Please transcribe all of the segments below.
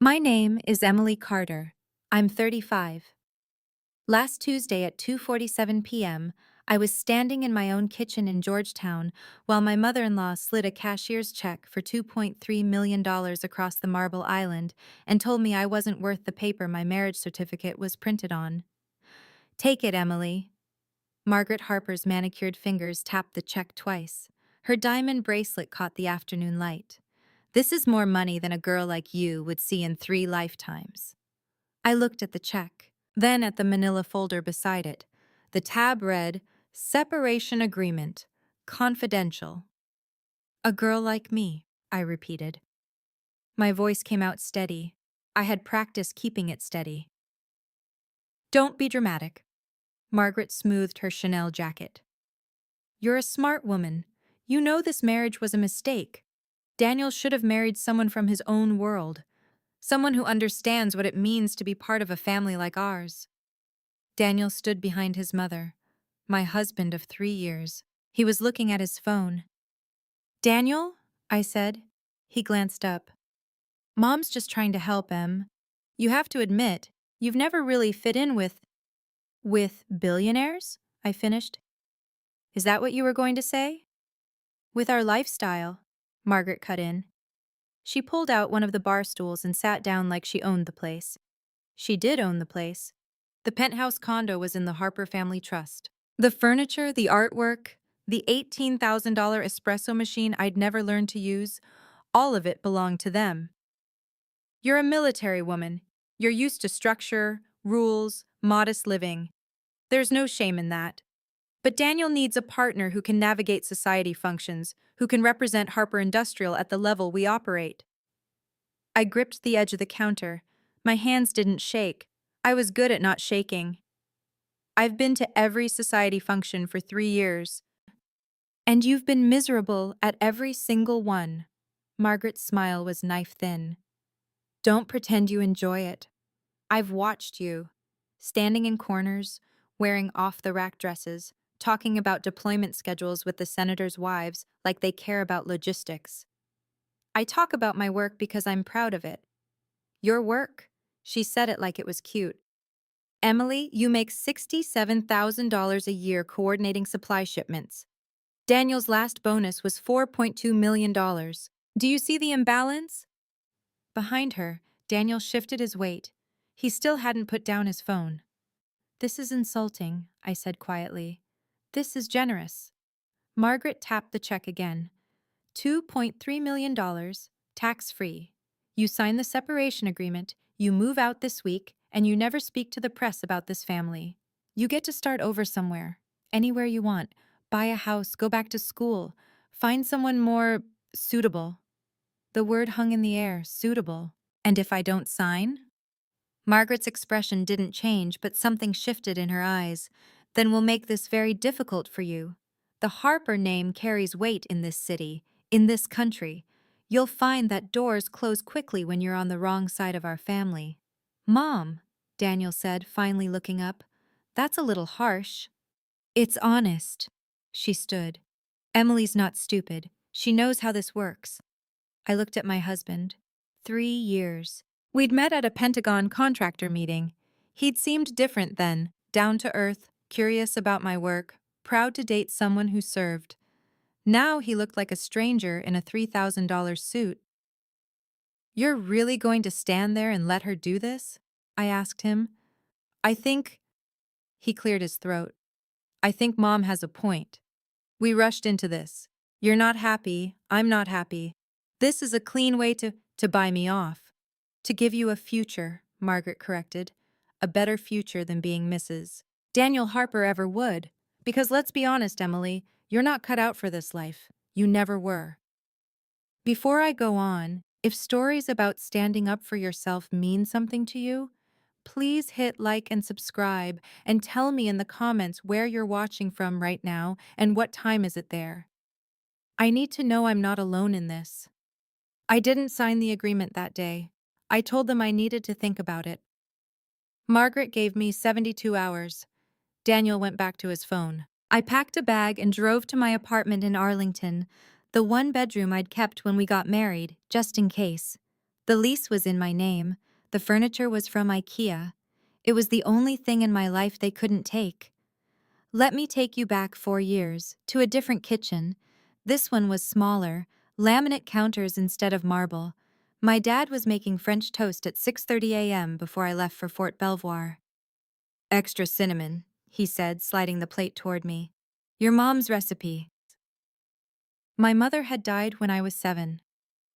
My name is Emily Carter. I'm 35. Last Tuesday at 2:47 p.m., I was standing in my own kitchen in Georgetown while my mother-in-law slid a cashier's check for $2.3 million across the Marble Island and told me I wasn't worth the paper my marriage certificate was printed on. Take it, Emily. Margaret Harper's manicured fingers tapped the check twice. Her diamond bracelet caught the afternoon light. This is more money than a girl like you would see in 3 lifetimes. I looked at the check, then at the manila folder beside it. The tab read, Separation Agreement, Confidential. A girl like me, I repeated. My voice came out steady. I had practiced keeping it steady. Don't be dramatic. Margaret smoothed her Chanel jacket. You're a smart woman. You know this marriage was a mistake. Daniel should have married someone from his own world. Someone who understands what it means to be part of a family like ours. Daniel stood behind his mother, my husband of 3 years. He was looking at his phone. Daniel? I said. He glanced up. Mom's just trying to help, Em. You have to admit, you've never really fit in with billionaires? I finished. Is that what you were going to say? With our lifestyle, Margaret cut in. She pulled out one of the bar stools and sat down like she owned the place. She did own the place. The penthouse condo was in the Harper Family Trust. The furniture, the artwork, the $18,000 espresso machine I'd never learned to use, all of it belonged to them. You're a military woman. You're used to structure, rules, modest living. There's no shame in that. But Daniel needs a partner who can navigate society functions, who can represent Harper Industrial at the level we operate. I gripped the edge of the counter. My hands didn't shake. I was good at not shaking. I've been to every society function for 3 years. And you've been miserable at every single one. Margaret's smile was knife-thin. Don't pretend you enjoy it. I've watched you, standing in corners, wearing off-the-rack dresses, talking about deployment schedules with the senators' wives like they care about logistics. I talk about my work because I'm proud of it. Your work? She said it like it was cute. Emily, you make $67,000 a year coordinating supply shipments. Daniel's last bonus was $4.2 million. Do you see the imbalance? Behind her, Daniel shifted his weight. He still hadn't put down his phone. This is insulting, I said quietly. This is generous. Margaret tapped the check again. $2.3 million, tax-free. You sign the separation agreement, you move out this week, and you never speak to the press about this family. You get to start over somewhere, anywhere you want. Buy a house, go back to school, find someone more suitable. The word hung in the air, suitable. And if I don't sign? Margaret's expression didn't change, but something shifted in her eyes. Then we'll make this very difficult for you. The Harper name carries weight in this city, in this country. You'll find that doors close quickly when you're on the wrong side of our family. Mom, Daniel said, finally looking up, that's a little harsh. It's honest. She stood. Emily's not stupid. She knows how this works. I looked at my husband. 3 years. We'd met at a Pentagon contractor meeting. He'd seemed different then, down to earth, curious about my work, proud to date someone who served. Now he looked like a stranger in a $3,000 suit. You're really going to stand there and let her do this? I asked him. I think... He cleared his throat. I think Mom has a point. We rushed into this. You're not happy, I'm not happy. This is a clean way to buy me off. To give you a future, Margaret corrected. A better future than being Mrs. Daniel Harper ever would. Because let's be honest, Emily, you're not cut out for this life. You never were. Before I go on, if stories about standing up for yourself mean something to you, please hit like and subscribe and tell me in the comments where you're watching from right now and what time is it there. I need to know I'm not alone in this. I didn't sign the agreement that day. I told them I needed to think about it. Margaret gave me 72 hours. Daniel went back to his phone. I packed a bag and drove to my apartment in Arlington, the one bedroom I'd kept when we got married, just in case. The lease was in my name, the furniture was from IKEA. It was the only thing in my life they couldn't take. Let me take you back 4 years, to a different kitchen. This one was smaller, laminate counters instead of marble. My dad was making French toast at 6:30 a.m. before I left for Fort Belvoir. Extra cinnamon, he said, sliding the plate toward me. Your mom's recipe. My mother had died when I was 7.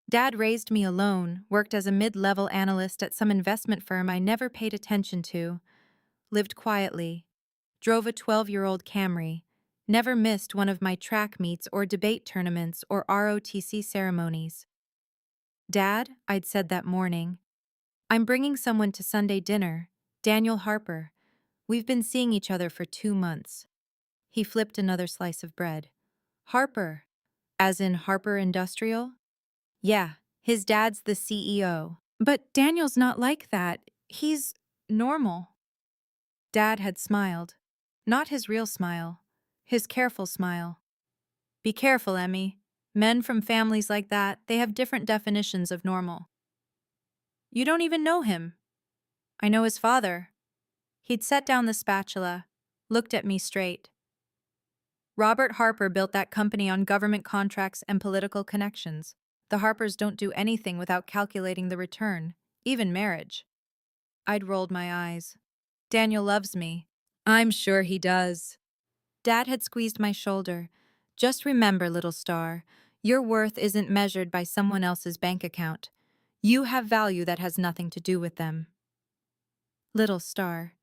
Dad raised me alone, worked as a mid-level analyst at some investment firm I never paid attention to, lived quietly, drove a 12-year-old Camry, never missed one of my track meets or debate tournaments or ROTC ceremonies. Dad, I'd said that morning, I'm bringing someone to Sunday dinner, Daniel Harper. We've been seeing each other for 2 months. He flipped another slice of bread. Harper, as in Harper Industrial? Yeah, his dad's the CEO. But Daniel's not like that. He's normal. Dad had smiled. Not his real smile. His careful smile. Be careful, Emmy. Men from families like that, they have different definitions of normal. You don't even know him. I know his father. He'd set down the spatula, looked at me straight. Robert Harper built that company on government contracts and political connections. The Harpers don't do anything without calculating the return, even marriage. I'd rolled my eyes. Daniel loves me. I'm sure he does. Dad had squeezed my shoulder. Just remember, little star, your worth isn't measured by someone else's bank account. You have value that has nothing to do with them. Little star.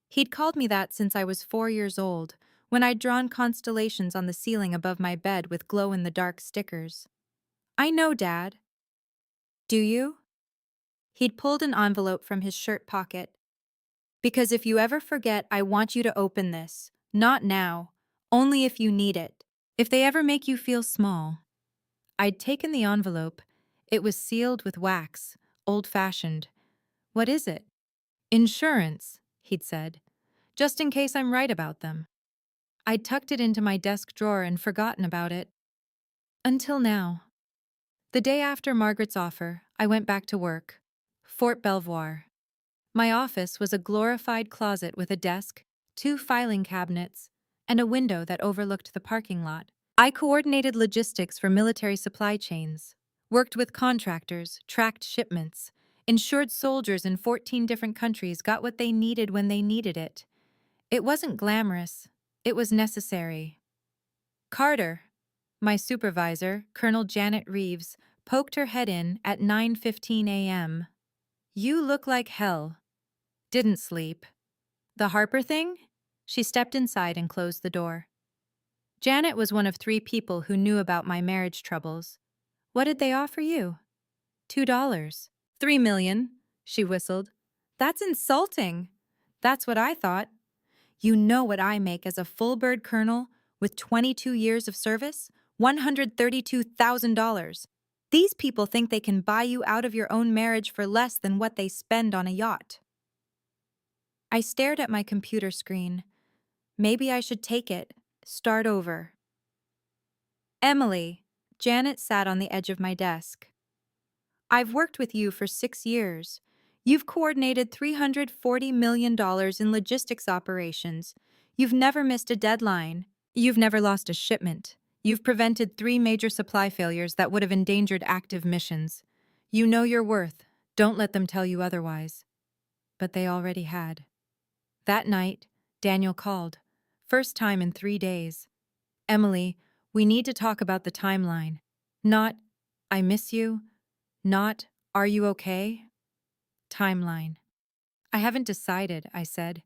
He'd called me that since I was 4 years old, when I'd drawn constellations on the ceiling above my bed with glow-in-the-dark stickers. I know, Dad. Do you? He'd pulled an envelope from his shirt pocket. Because if you ever forget, I want you to open this. Not now. Only if you need it. If they ever make you feel small. I'd taken the envelope. It was sealed with wax, old-fashioned. What is it? Insurance, he'd said. Just in case I'm right about them. I'd tucked it into my desk drawer and forgotten about it. Until now. The day after Margaret's offer, I went back to work. Fort Belvoir. My office was a glorified closet with a desk, 2 filing cabinets, and a window that overlooked the parking lot. I coordinated logistics for military supply chains, worked with contractors, tracked shipments, ensured soldiers in 14 different countries got what they needed when they needed it. It wasn't glamorous. It was necessary. Carter, my supervisor, Colonel Janet Reeves, poked her head in at 9:15 a.m. You look like hell. Didn't sleep. The Harper thing? She stepped inside and closed the door. Janet was one of 3 people who knew about my marriage troubles. What did they offer you? $2. 3 million, she whistled. That's insulting. That's what I thought. You know what I make as a full-bird colonel with 22 years of service? $132,000. These people think they can buy you out of your own marriage for less than what they spend on a yacht. I stared at my computer screen. Maybe I should take it. Start over. Emily, Janet sat on the edge of my desk. I've worked with you for 6 years. You've coordinated $340 million in logistics operations. You've never missed a deadline. You've never lost a shipment. You've prevented 3 major supply failures that would have endangered active missions. You know your worth. Don't let them tell you otherwise. But they already had. That night, Daniel called. First time in 3 days. Emily, we need to talk about the timeline. Not, I miss you. Not, are you okay? Timeline. I haven't decided, I said.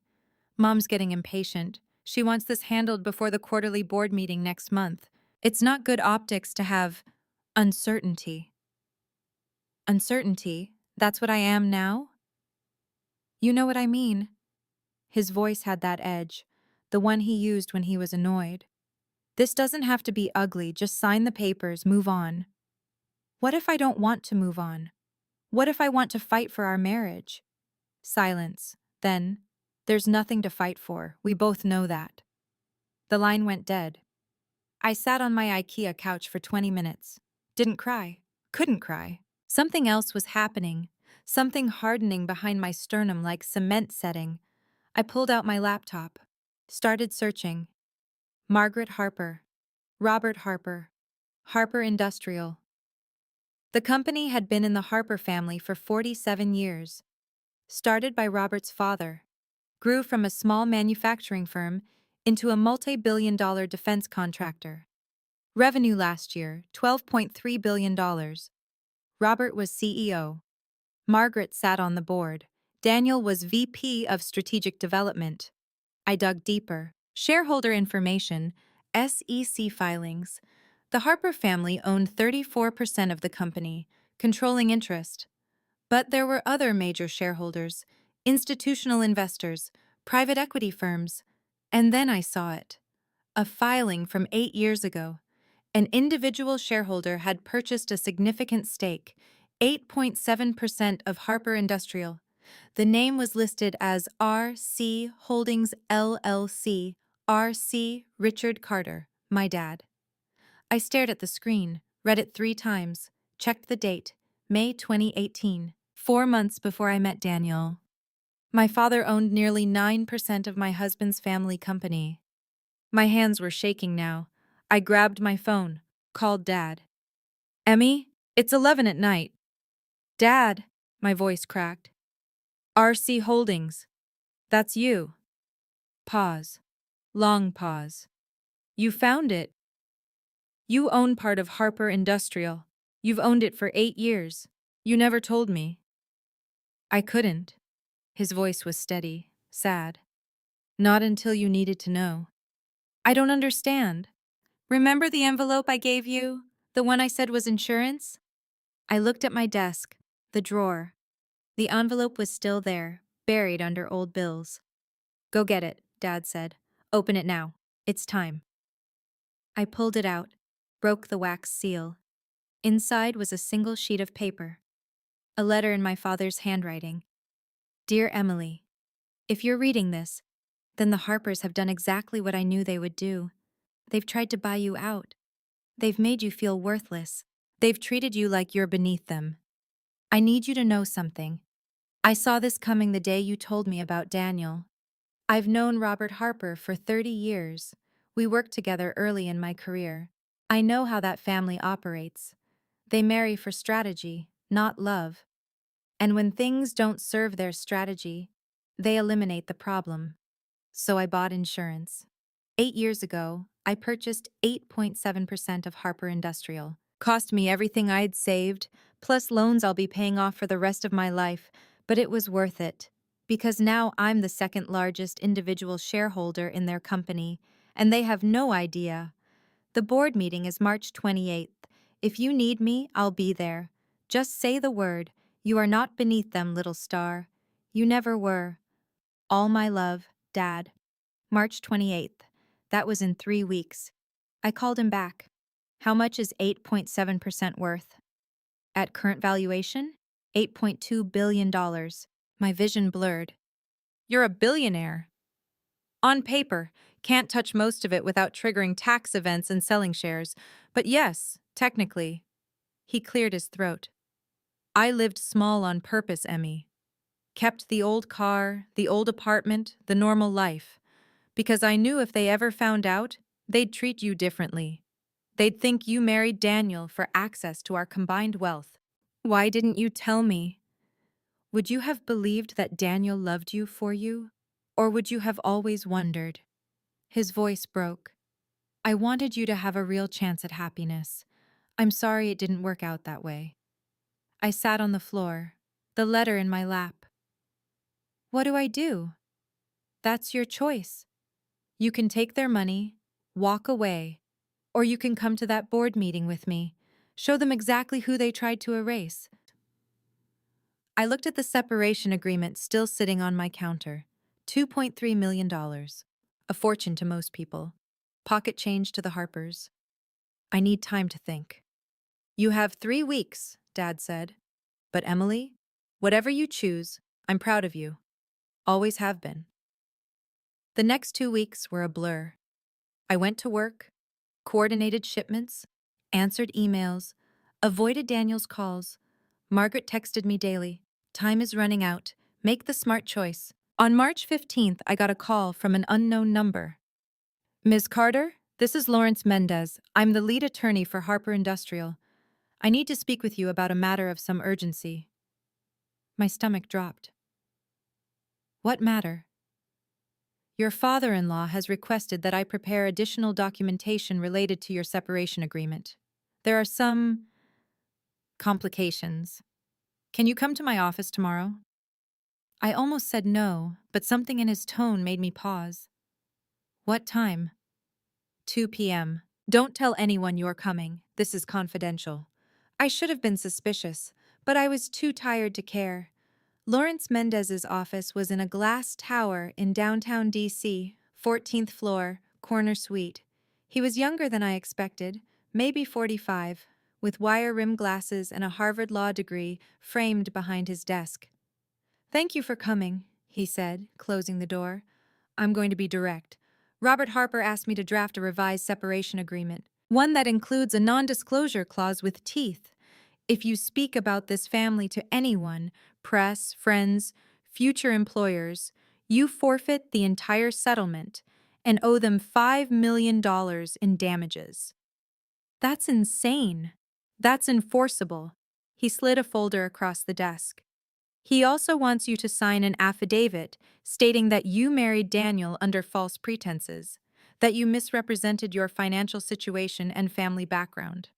Mom's getting impatient. She wants this handled before the quarterly board meeting next month. It's not good optics to have uncertainty. Uncertainty? That's what I am now? You know what I mean. His voice had that edge, the one he used when he was annoyed. This doesn't have to be ugly, just sign the papers, move on. What if I don't want to move on? What if I want to fight for our marriage? Silence. Then, there's nothing to fight for, we both know that. The line went dead. I sat on my IKEA couch for 20 minutes. Didn't cry. Couldn't cry. Something else was happening, something hardening behind my sternum like cement setting. I pulled out my laptop, started searching. Margaret Harper, Robert Harper, Harper Industrial. The company had been in the Harper family for 47 years. Started by Robert's father, grew from a small manufacturing firm into a multi-billion-dollar defense contractor. Revenue last year, $12.3 billion. Robert was CEO. Margaret sat on the board. Daniel was VP of Strategic Development. I dug deeper. Shareholder information, SEC filings. The Harper family owned 34% of the company, controlling interest. But there were other major shareholders, institutional investors, private equity firms. And then I saw it. A filing from 8 years ago. An individual shareholder had purchased a significant stake, 8.7% of Harper Industrial. The name was listed as RC Holdings LLC, RC Richard Carter, my dad. I stared at the screen, read it 3 times, checked the date, May 2018, 4 months before I met Daniel. My father owned nearly 9% of my husband's family company. My hands were shaking now. I grabbed my phone, called Dad. Emmy, it's 11 at night. Dad, my voice cracked. RC Holdings. That's you. Pause. Long pause. You found it. You own part of Harper Industrial. You've owned it for 8 years. You never told me. I couldn't. His voice was steady, sad. Not until you needed to know. I don't understand. Remember the envelope I gave you? The one I said was insurance? I looked at my desk, the drawer. The envelope was still there, buried under old bills. Go get it, Dad said. Open it now. It's time. I pulled it out, broke the wax seal. Inside was a single sheet of paper. A letter in my father's handwriting. Dear Emily, if you're reading this, then the Harpers have done exactly what I knew they would do. They've tried to buy you out. They've made you feel worthless. They've treated you like you're beneath them. I need you to know something. I saw this coming the day you told me about Daniel. I've known Robert Harper for 30 years. We worked together early in my career. I know how that family operates. They marry for strategy, not love. And when things don't serve their strategy, they eliminate the problem. So I bought insurance. 8 years ago, I purchased 8.7% of Harper Industrial. Cost me everything I'd saved, plus loans I'll be paying off for the rest of my life, but it was worth it. Because now I'm the second largest individual shareholder in their company, and they have no idea. The board meeting is March 28th. If you need me, I'll be there. Just say the word. You are not beneath them, little star. You never were. All my love, Dad. March 28th. That was in 3 weeks. I called him back. How much is 8.7% worth? At current valuation, $8.2 billion. My vision blurred. You're a billionaire. On paper, can't touch most of it without triggering tax events and selling shares. But yes, technically. He cleared his throat. I lived small on purpose, Emmy. Kept the old car, the old apartment, the normal life. Because I knew if they ever found out, they'd treat you differently. They'd think you married Daniel for access to our combined wealth. Why didn't you tell me? Would you have believed that Daniel loved you for you? Or would you have always wondered? His voice broke. I wanted you to have a real chance at happiness. I'm sorry it didn't work out that way. I sat on the floor, the letter in my lap. What do I do? That's your choice. You can take their money, walk away, or you can come to that board meeting with me, show them exactly who they tried to erase. I looked at the separation agreement still sitting on my counter. $2.3 million. A fortune to most people. Pocket change to the Harpers. I need time to think. You have 3 weeks, Dad said. But Emily, whatever you choose, I'm proud of you. Always have been. The next 2 weeks were a blur. I went to work, coordinated shipments, answered emails, avoided Daniel's calls, Margaret texted me daily. Time is running out. Make the smart choice. On March 15th, I got a call from an unknown number. Ms. Carter, this is Lawrence Mendez. I'm the lead attorney for Harper Industrial. I need to speak with you about a matter of some urgency. My stomach dropped. What matter? Your father-in-law has requested that I prepare additional documentation related to your separation agreement. There are some complications. Can you come to my office tomorrow? I almost said no, but something in his tone made me pause. What time? 2 p.m. Don't tell anyone you're coming. This is confidential. I should have been suspicious, but I was too tired to care. Lawrence Mendez's office was in a glass tower in downtown D.C., 14th floor, corner suite. He was younger than I expected, maybe 45, with wire-rimmed glasses and a Harvard Law degree framed behind his desk. Thank you for coming, he said, closing the door. I'm going to be direct. Robert Harper asked me to draft a revised separation agreement, one that includes a non-disclosure clause with teeth. If you speak about this family to anyone, press, friends, future employers, you forfeit the entire settlement and owe them $5 million in damages. That's insane. That's enforceable. He slid a folder across the desk. He also wants you to sign an affidavit stating that you married Daniel under false pretenses, that you misrepresented your financial situation and family background.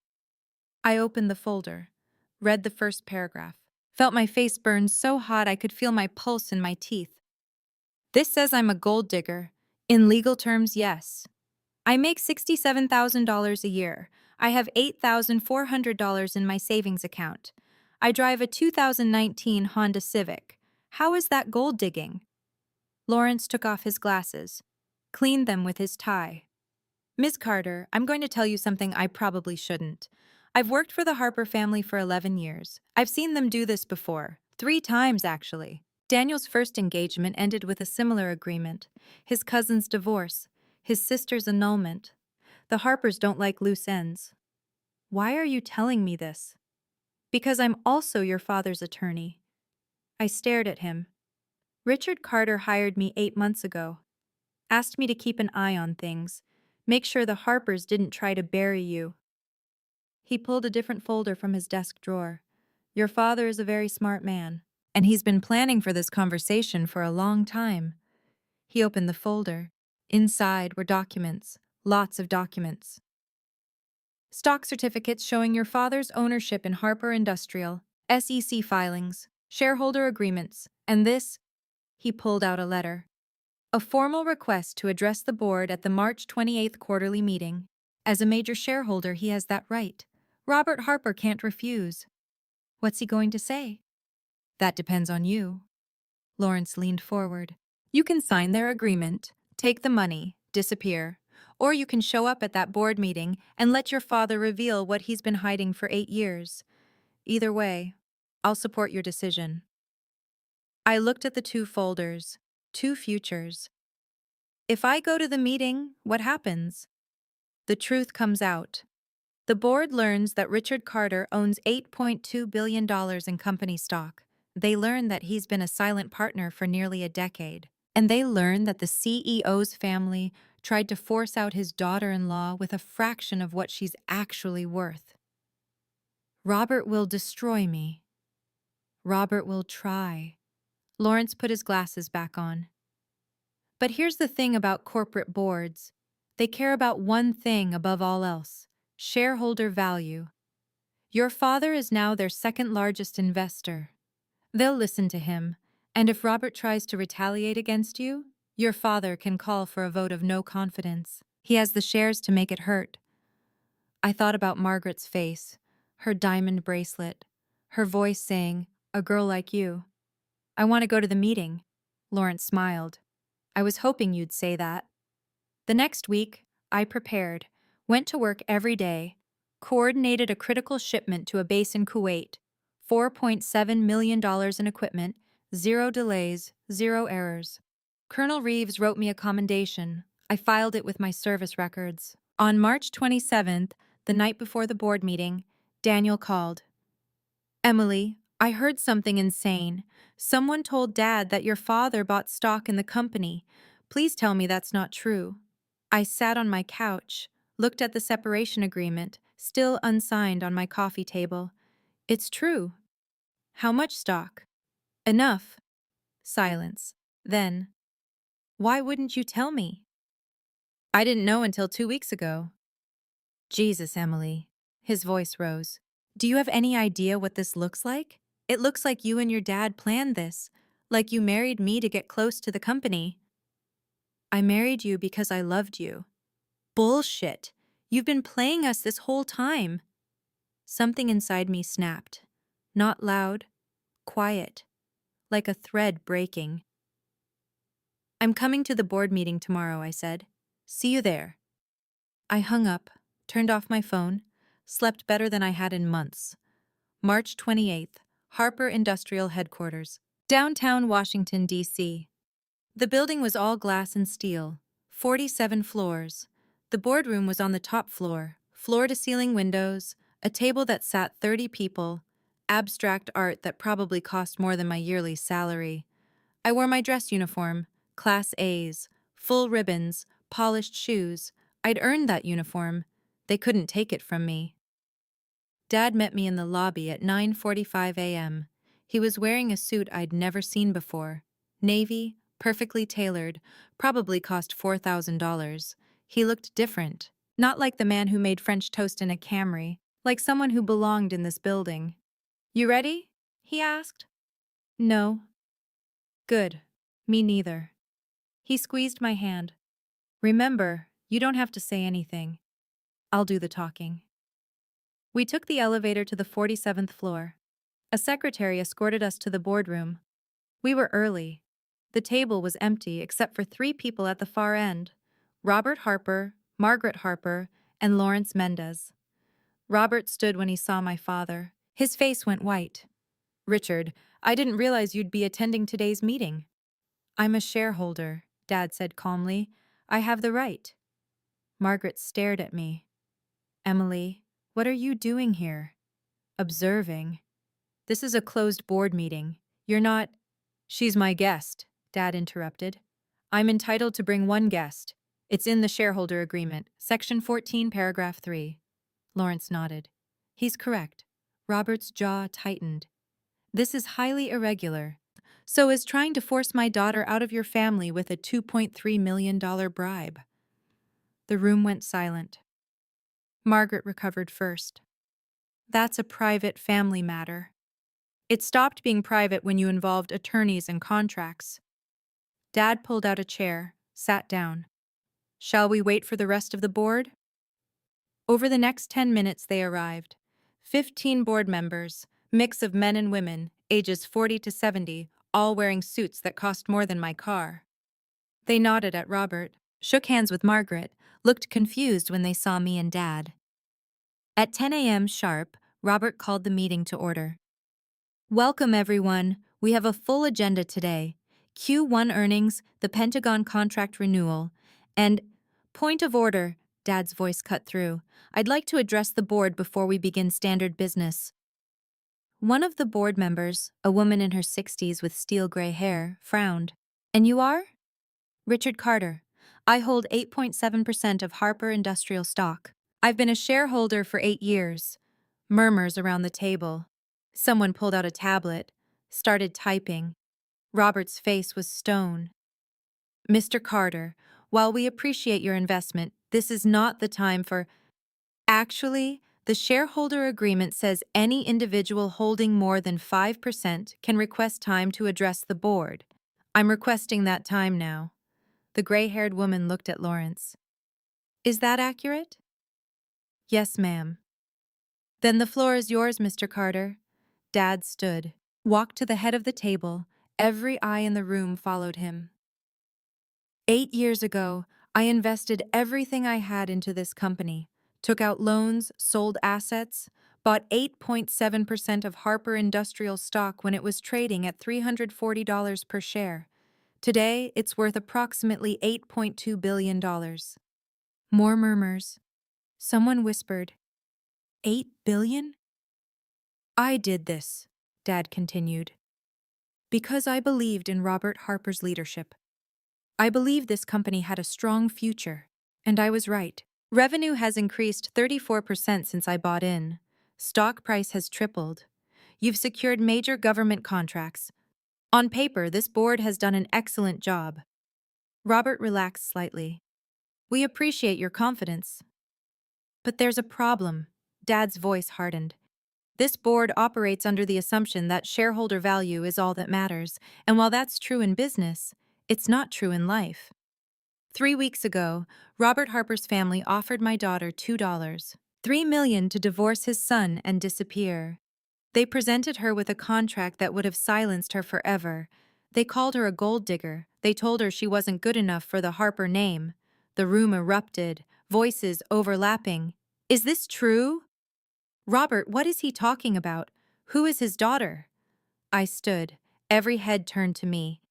I opened the folder, read the first paragraph, felt my face burn so hot I could feel my pulse in my teeth. This says I'm a gold digger. In legal terms, yes. I make $67,000 a year. I have $8,400 in my savings account. I drive a 2019 Honda Civic. How is that gold digging? Lawrence took off his glasses, cleaned them with his tie. Ms. Carter, I'm going to tell you something I probably shouldn't. I've worked for the Harper family for 11 years. I've seen them do this before. 3 times, actually. Daniel's first engagement ended with a similar agreement. His cousin's divorce. His sister's annulment. The Harpers don't like loose ends. Why are you telling me this? Because I'm also your father's attorney. I stared at him. Richard Carter hired me 8 months ago. Asked me to keep an eye on things. Make sure the Harpers didn't try to bury you. He pulled a different folder from his desk drawer. Your father is a very smart man, and he's been planning for this conversation for a long time. He opened the folder. Inside were documents, lots of documents. Stock certificates showing your father's ownership in Harper Industrial, SEC filings, shareholder agreements, and this, he pulled out a letter. A formal request to address the board at the March 28th quarterly meeting. As a major shareholder, he has that right. Robert Harper can't refuse. What's he going to say? That depends on you. Lawrence leaned forward. You can sign their agreement, take the money, disappear, or you can show up at that board meeting and let your father reveal what he's been hiding for 8 years. Either way, I'll support your decision. I looked at the 2 folders, 2 futures. If I go to the meeting, what happens? The truth comes out. The board learns that Richard Carter owns $8.2 billion in company stock. They learn that he's been a silent partner for nearly a decade. And they learn that the CEO's family tried to force out his daughter-in-law with a fraction of what she's actually worth. Robert will destroy me. Robert will try. Lawrence put his glasses back on. But here's the thing about corporate boards. They care about one thing above all else: shareholder value. Your father is now their second largest investor. They'll listen to him, and if Robert tries to retaliate against you, your father can call for a vote of no confidence. He has the shares to make it hurt. I thought about Margaret's face, her diamond bracelet, her voice saying, "A girl like you." I want to go to the meeting. Lawrence smiled. I was hoping you'd say that. The next week, I prepared, went to work every day, coordinated a critical shipment to a base in Kuwait, $4.7 million in equipment, 0 delays, 0 errors. Colonel Reeves wrote me a commendation. I filed it with my service records. On March 27th, the night before the board meeting, Daniel called. Emily, I heard something insane. Someone told Dad that your father bought stock in the company. Please tell me that's not true. I sat on my couch, looked at the separation agreement, still unsigned on my coffee table. It's true. How much stock? Enough. Silence. Then, why wouldn't you tell me? I didn't know until 2 weeks ago. Jesus, Emily. His voice rose. Do you have any idea what this looks like? It looks like you and your dad planned this, like you married me to get close to the company. I married you because I loved you. Bullshit. You've been playing us this whole time. Something inside me snapped. Not loud, quiet, like a thread breaking. I'm coming to the board meeting tomorrow, I said. See you there. I hung up, turned off my phone, slept better than I had in months. March 28th, Harper Industrial Headquarters, downtown Washington, D.C. The building was all glass and steel, 47 floors. The boardroom was on the top floor, floor-to-ceiling windows, a table that sat 30 people, abstract art that probably cost more than my yearly salary. I wore my dress uniform, Class A's, full ribbons, polished shoes. I'd earned that uniform. They couldn't take it from me. Dad met me in the lobby at 9:45 a.m. He was wearing a suit I'd never seen before. Navy, perfectly tailored, probably cost $4,000. He looked different. Not like the man who made French toast in a Camry, like someone who belonged in this building. You ready? He asked. No. Good. Me neither. He squeezed my hand. Remember, you don't have to say anything. I'll do the talking. We took the elevator to the 47th floor. A secretary escorted us to the boardroom. We were early. The table was empty except for 3 people at the far end: Robert Harper, Margaret Harper, and Lawrence Mendez. Robert stood when he saw my father. His face went white. Richard, I didn't realize you'd be attending today's meeting. I'm a shareholder, Dad said calmly. I have the right. Margaret stared at me. Emily, what are you doing here? Observing. This is a closed board meeting. You're not— She's my guest, Dad interrupted. I'm entitled to bring one guest. It's in the shareholder agreement, Section 14, Paragraph 3. Lawrence nodded. He's correct. Robert's jaw tightened. This is highly irregular. So is trying to force my daughter out of your family with a $2.3 million bribe. The room went silent. Margaret recovered first. That's a private family matter. It stopped being private when you involved attorneys and contracts. Dad pulled out a chair, sat down. Shall we wait for the rest of the board? Over the next 10 minutes they arrived. 15 board members, mix of men and women, ages 40 to 70, all wearing suits that cost more than my car. They nodded at Robert, shook hands with Margaret, looked confused when they saw me and Dad. At 10 a.m. sharp, Robert called the meeting to order. Welcome, everyone. We have a full agenda today. Q1 earnings, the Pentagon contract renewal, and— Point of order, Dad's voice cut through. I'd like to address the board before we begin standard business. One of the board members, a woman in her 60s with steel gray hair, frowned. And you are? Richard Carter. I hold 8.7% of Harper Industrial stock. I've been a shareholder for 8 years. Murmurs around the table. Someone pulled out a tablet, started typing. Robert's face was stone. Mr. Carter, while we appreciate your investment, this is not the time for— Actually, the shareholder agreement says any individual holding more than 5% can request time to address the board. I'm requesting that time now. The gray-haired woman looked at Lawrence. Is that accurate? Yes, ma'am. Then the floor is yours, Mr. Carter. Dad stood, walked to the head of the table. Every eye in the room followed him. 8 years ago, I invested everything I had into this company, took out loans, sold assets, bought 8.7% of Harper Industrial stock when it was trading at $340 per share. Today, it's worth approximately $8.2 billion. More murmurs. Someone whispered, 8 billion? I did this, Dad continued. Because I believed in Robert Harper's leadership. I believed this company had a strong future. And I was right. Revenue has increased 34% since I bought in. Stock price has tripled. You've secured major government contracts. On paper, this board has done an excellent job. Robert relaxed slightly. We appreciate your confidence. But there's a problem. Dad's voice hardened. This board operates under the assumption that shareholder value is all that matters, and while that's true in business, it's not true in life. 3 weeks ago, Robert Harper's family offered my daughter $2, $3 million to divorce his son and disappear. They presented her with a contract that would have silenced her forever. They called her a gold digger. They told her she wasn't good enough for the Harper name. The room erupted, voices overlapping. Is this true? Robert, what is he talking about? Who is his daughter? I stood. Every head turned to me.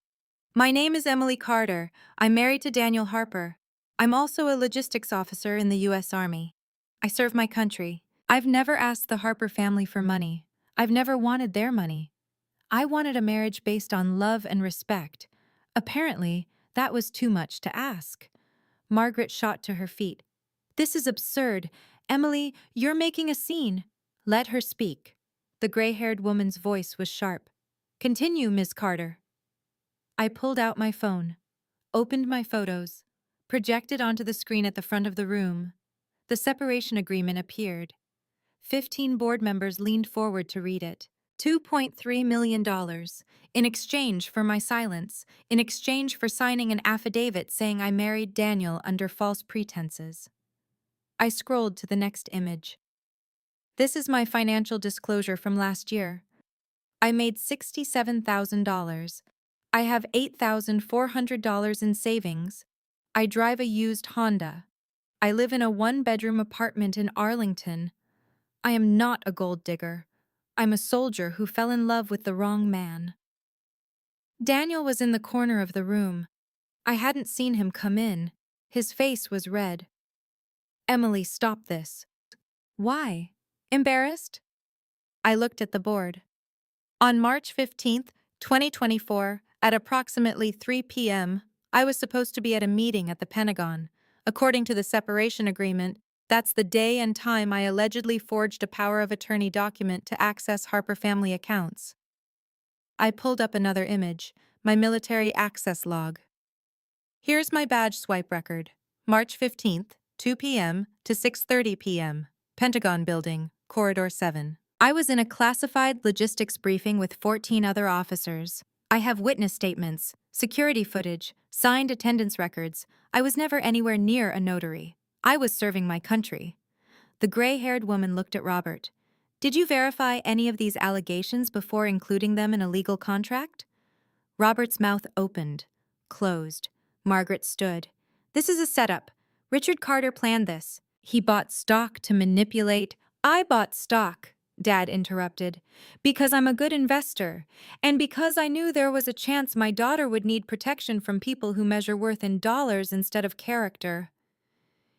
My name is Emily Carter. I'm married to Daniel Harper. I'm also a logistics officer in the U.S. Army. I serve my country. I've never asked the Harper family for money. I've never wanted their money. I wanted a marriage based on love and respect. Apparently, that was too much to ask. Margaret shot to her feet. This is absurd. Emily, you're making a scene. Let her speak. The gray-haired woman's voice was sharp. Continue, Miss Carter. I pulled out my phone, opened my photos, projected onto the screen at the front of the room. The separation agreement appeared. 15 board members leaned forward to read it. $2.3 million in exchange for my silence, in exchange for signing an affidavit saying I married Daniel under false pretenses. I scrolled to the next image. This is my financial disclosure from last year. I made $67,000. I have $8,400 in savings. I drive a used Honda. I live in a one-bedroom apartment in Arlington. I am not a gold digger. I'm a soldier who fell in love with the wrong man. Daniel was in the corner of the room. I hadn't seen him come in. His face was red. Emily, stop this. Why? Embarrassed? I looked at the board. On March 15th, 2024, at approximately 3 p.m., I was supposed to be at a meeting at the Pentagon. According to the separation agreement, that's the day and time I allegedly forged a power of attorney document to access Harper family accounts. I pulled up another image, my military access log. Here's my badge swipe record. March 15th, 2 p.m. to 6:30 p.m., Pentagon Building, Corridor 7. I was in a classified logistics briefing with 14 other officers. I have witness statements, security footage, signed attendance records. I was never anywhere near a notary. I was serving my country. The gray-haired woman looked at Robert. Did you verify any of these allegations before including them in a legal contract? Robert's mouth opened, closed. Margaret stood. This is a setup. Richard Carter planned this. He bought stock to manipulate. I bought stock, Dad interrupted, because I'm a good investor, and because I knew there was a chance my daughter would need protection from people who measure worth in dollars instead of character.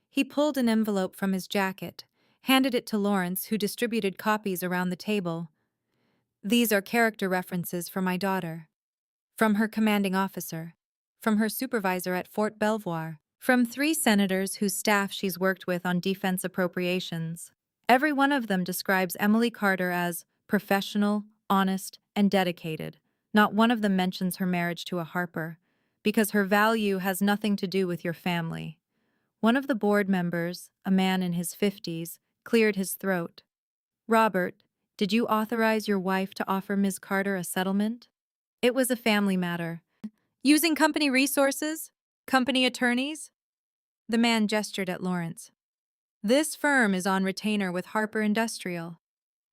He pulled an envelope from his jacket, handed it to Lawrence, who distributed copies around the table. These are character references for my daughter. From her commanding officer, from her supervisor at Fort Belvoir, from 3 senators whose staff she's worked with on defense appropriations. Every one of them describes Emily Carter as professional, honest, and dedicated. Not one of them mentions her marriage to a Harper, because her value has nothing to do with your family. One of the board members, a man in his 50s, cleared his throat. Robert, did you authorize your wife to offer Ms. Carter a settlement? It was a family matter. Using company resources? Company attorneys? The man gestured at Lawrence. This firm is on retainer with Harper Industrial.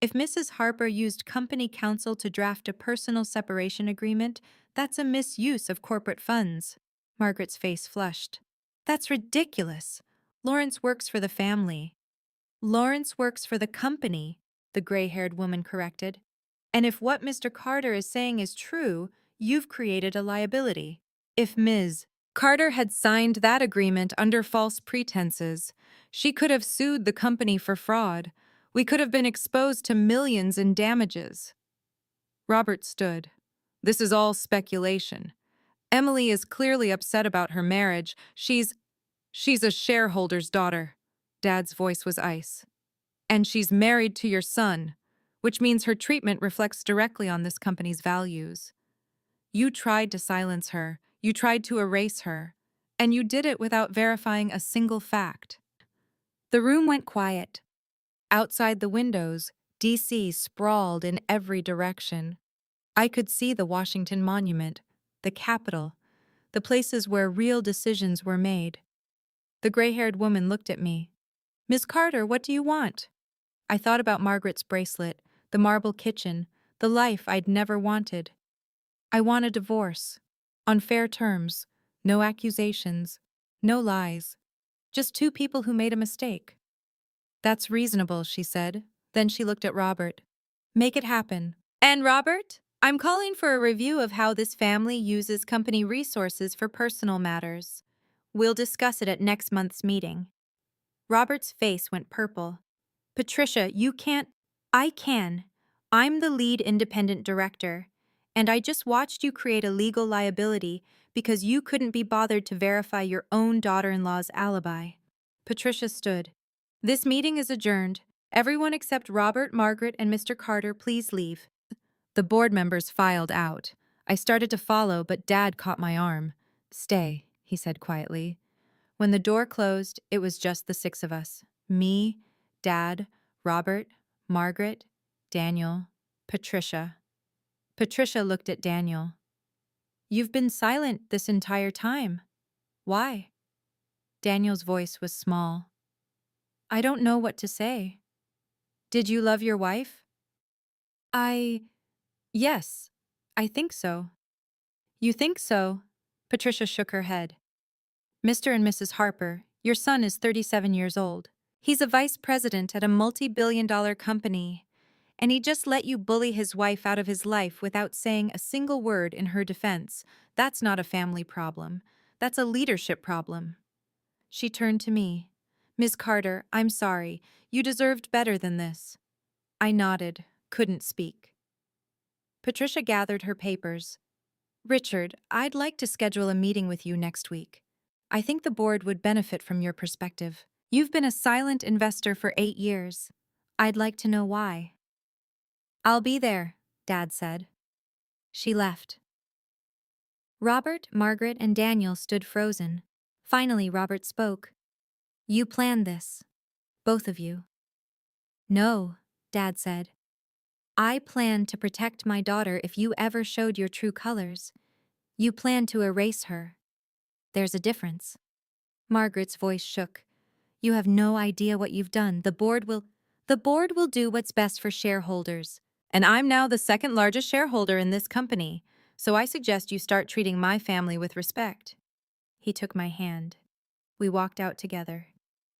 If Mrs. Harper used company counsel to draft a personal separation agreement, that's a misuse of corporate funds. Margaret's face flushed. That's ridiculous. Lawrence works for the family. Lawrence works for the company, the gray-haired woman corrected. And if what Mr. Carter is saying is true, you've created a liability. If Ms. Carter had signed that agreement under false pretenses, she could have sued the company for fraud. We could have been exposed to millions in damages. Robert stood. This is all speculation. Emily is clearly upset about her marriage. She's a shareholder's daughter. Dad's voice was ice. And she's married to your son, which means her treatment reflects directly on this company's values. You tried to silence her, you tried to erase her, and you did it without verifying a single fact. The room went quiet. Outside the windows, DC sprawled in every direction. I could see the Washington Monument, the Capitol, the places where real decisions were made. The gray-haired woman looked at me. Miss Carter, what do you want? I thought about Margaret's bracelet, the marble kitchen, the life I'd never wanted. I want a divorce. On fair terms. No accusations. No lies. Just two people who made a mistake. That's reasonable, she said. Then she looked at Robert. Make it happen. And Robert, I'm calling for a review of how this family uses company resources for personal matters. We'll discuss it at next month's meeting. Robert's face went purple. Patricia, you can't. I can. I'm the lead independent director, and I just watched you create a legal liability because you couldn't be bothered to verify your own daughter-in-law's alibi. Patricia stood. This meeting is adjourned. Everyone except Robert, Margaret, and Mr. Carter, please leave. The board members filed out. I started to follow, but Dad caught my arm. Stay, he said quietly. When the door closed, it was just the six of us. Me, Dad, Robert, Margaret, Daniel, Patricia. Patricia looked at Daniel. You've been silent this entire time. Why? Daniel's voice was small. I don't know what to say. Did you love your wife? Yes, I think so. You think so? Patricia shook her head. Mr. and Mrs. Harper, your son is 37 years old. He's a vice president at a multi-billion-dollar company, and he just let you bully his wife out of his life without saying a single word in her defense. That's not a family problem. That's a leadership problem. She turned to me. Ms. Carter, I'm sorry. You deserved better than this. I nodded, couldn't speak. Patricia gathered her papers. Richard, I'd like to schedule a meeting with you next week. I think the board would benefit from your perspective. You've been a silent investor for 8 years. I'd like to know why. I'll be there, Dad said. She left. Robert, Margaret, and Daniel stood frozen. Finally, Robert spoke. You planned this. Both of you. No, Dad said. I planned to protect my daughter if you ever showed your true colors. You planned to erase her. There's a difference. Margaret's voice shook. You have no idea what you've done. The board will do what's best for shareholders. And I'm now the second largest shareholder in this company, so I suggest you start treating my family with respect. He took my hand. We walked out together.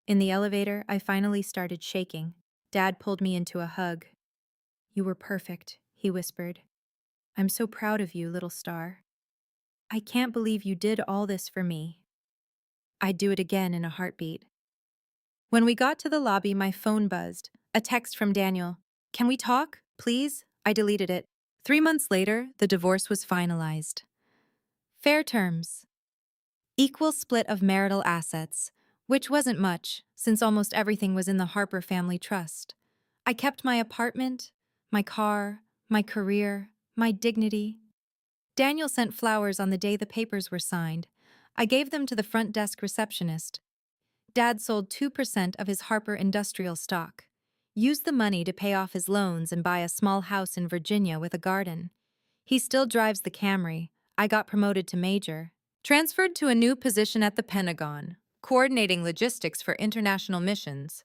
In the elevator, I finally started shaking. Dad pulled me into a hug. You were perfect, he whispered. I'm so proud of you, little star. I can't believe you did all this for me. I'd do it again in a heartbeat. When we got to the lobby, my phone buzzed. A text from Daniel. Can we talk, please? I deleted it. 3 months later, the divorce was finalized. Fair terms. Equal split of marital assets, which wasn't much, since almost everything was in the Harper family trust. I kept my apartment, my car, my career, my dignity. Daniel sent flowers on the day the papers were signed. I gave them to the front desk receptionist. Dad sold 2% of his Harper industrial stock. Used the money to pay off his loans and buy a small house in Virginia with a garden. He still drives the Camry. I got promoted to major. Transferred to a new position at the Pentagon, coordinating logistics for international missions.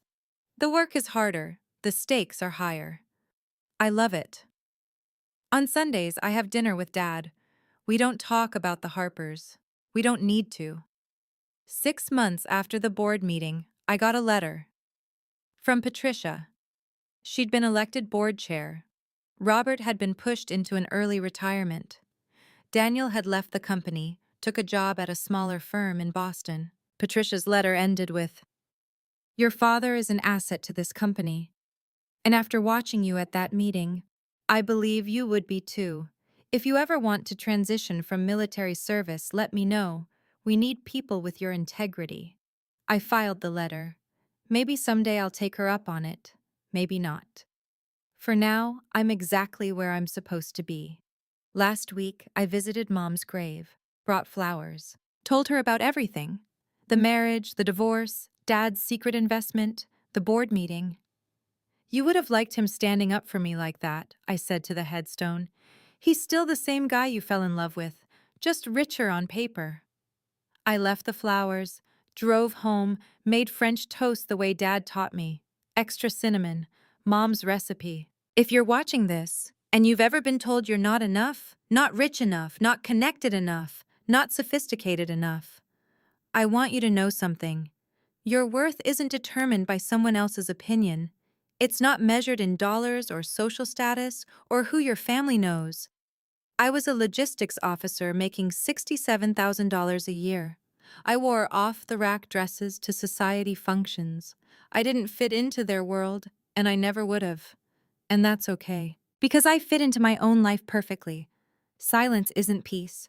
The work is harder. The stakes are higher. I love it. On Sundays, I have dinner with Dad. We don't talk about the Harpers. We don't need to. 6 months after the board meeting, I got a letter. From Patricia. She'd been elected board chair. Robert had been pushed into an early retirement. Daniel had left the company, took a job at a smaller firm in Boston. Patricia's letter ended with, Your father is an asset to this company. And after watching you at that meeting, I believe you would be too. If you ever want to transition from military service, let me know. We need people with your integrity. I filed the letter. Maybe someday I'll take her up on it. Maybe not. For now, I'm exactly where I'm supposed to be. Last week, I visited Mom's grave, brought flowers, told her about everything: the marriage, the divorce, Dad's secret investment, the board meeting. You would have liked him standing up for me like that, I said to the headstone. He's still the same guy you fell in love with, just richer on paper. I left the flowers, drove home, made French toast the way Dad taught me. Extra cinnamon, Mom's recipe. If you're watching this, and you've ever been told you're not enough, not rich enough, not connected enough, not sophisticated enough, I want you to know something. Your worth isn't determined by someone else's opinion. It's not measured in dollars or social status or who your family knows. I was a logistics officer making $67,000 a year. I wore off-the-rack dresses to society functions. I didn't fit into their world, and I never would have. And that's okay. Because I fit into my own life perfectly. Silence isn't peace.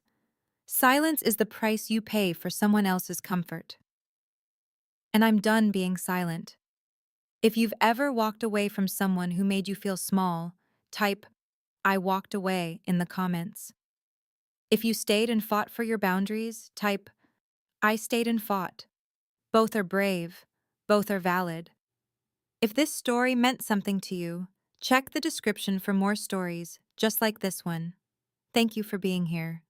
Silence is the price you pay for someone else's comfort. And I'm done being silent. If you've ever walked away from someone who made you feel small, type, "I walked away" in the comments. If you stayed and fought for your boundaries, type, "I stayed and fought." Both are brave. Both are valid. If this story meant something to you, check the description for more stories just like this one. Thank you for being here.